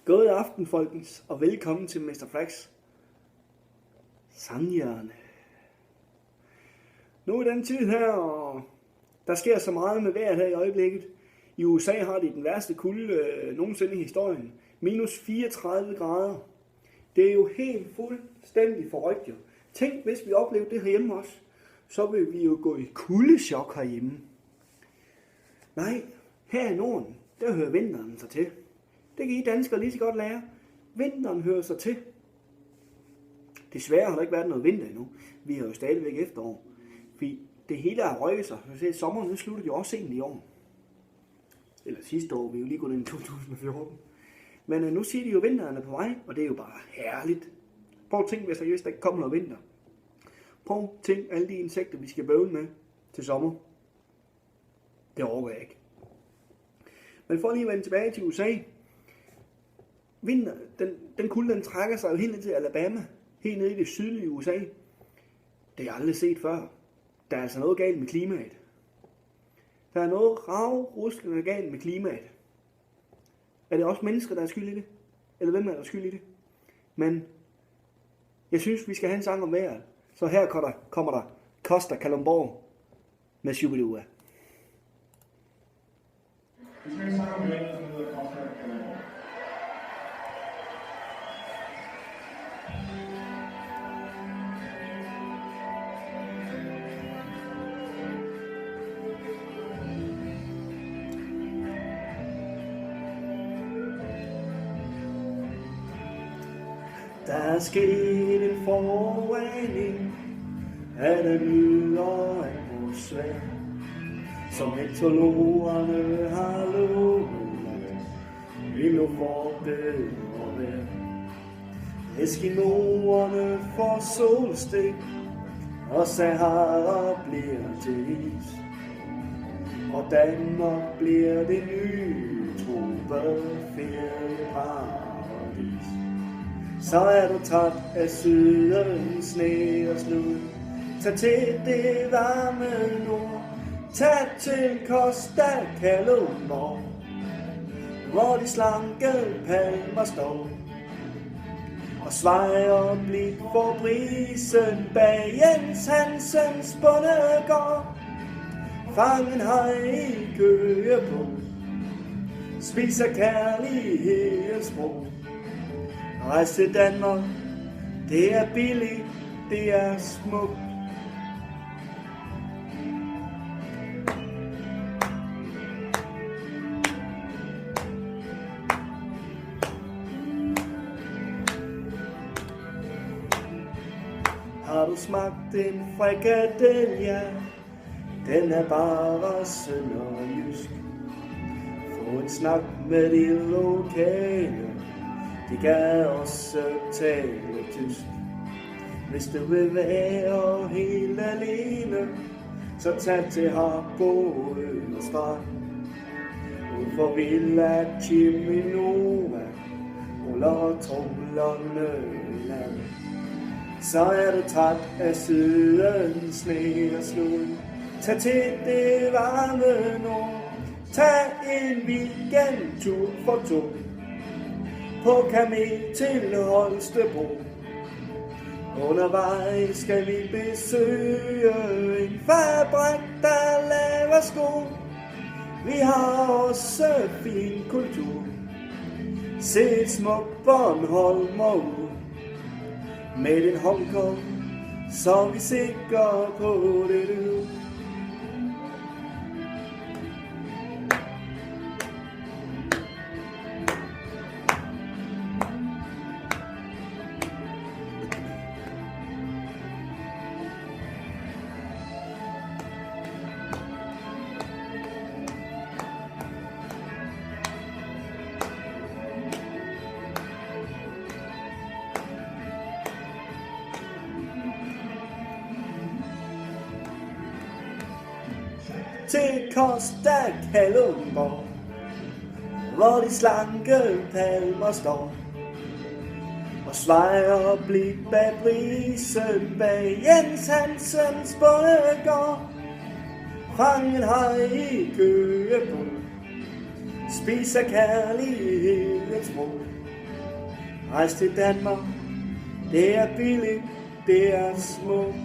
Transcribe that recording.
God aften, folkens, og velkommen til Mr. Flax Sanghjørne. Nu er den tid her, og der sker så meget med vejret her i øjeblikket. I USA har de den værste kulde nogensinde i historien. Minus 34 grader. Det er jo helt fuldstændig forrygt jo. Tænk, hvis vi oplevede det herhjemme også, så vil vi jo gå i kuldechok herhjemme. Nej, her i Norden, der hører vinteren sig til. Det kan I danskere lige så godt lære. Vinteren hører sig til. Desværre har der ikke været noget vinter endnu. Vi har jo stadigvæk efterår. Fordi det hele har rykket sig. Sommeren sluttede jo også egentlig i år. Eller sidste år, vi er jo lige gået ind i 2014. Men nu siger de jo, at vinteren er på vej, og det er jo bare herligt. Prøv at tænke, hvis seriøst der ikke kommer noget vinter. Prøv at tænke alle de insekter, vi skal bøvle med til sommer. Det overgår jeg ikke. Men for lige at vende tilbage til USA. Vinter, den kulde, den trækker sig jo helt ned til Alabama. Helt ned i det sydlige USA. Det har jeg aldrig set før. Der er altså noget galt med klimaet. Der er noget ravruskende galt med klimaet. Er det også mennesker, der er skyld i det? Eller hvem er der skyld i det? Men jeg synes, vi skal have en sang om vejret. Så her kommer der Costa Kalundborg med Shubidua. Vi skal have en sang om vejret, som hedder Costa Kalundborg. Der er sket en forurening af den ydre atmosfære, som meteorologerne har lovet, vi nu får bedre vejr. Eskimoerne får solstik, og Sahara bliver til is, og Danmark bliver det nye tropeferieparadis. Så er du træt af sydens sne og slud, tag til det varme nord, tag til Costa Kalundborg, hvor de slanke palmer står, og svejer blik for brisen bag Jens Hansens bondegård. Fang en haj i Køge-Bugt, spiser kærlighedens brug. Rejs til Danmark, det er billigt, det er smukt. Har du smagt en frikadelle? Den er bare sønderjysk. Få en snak med de lokale, de kan også tale tysk. Hvis du vil være helt alene, så tag til Harboøre Strand. Ud for Villa Chiminova, ruller tromlerne land. Så er du træt af sydens sne og slud, tag til det varme nord. Tag en weekendtur for to, på kamel til Holstebro. Undervejs skal vi besøge en fabrik, der laver sko. Vi har også fin kultur. Se et smukt Bornholm og ud. Med en Hongkong, så er vi sikre på det nu. Til Costa Kalundborg, hvor de slanke palmer står, og svejer blik bag brisen bag Jens Hansens bondegård. Fang en haj i Køge-Bugt, spiser kærlighedens brug. Rejs til Danmark. Det er billigt, det er smukt.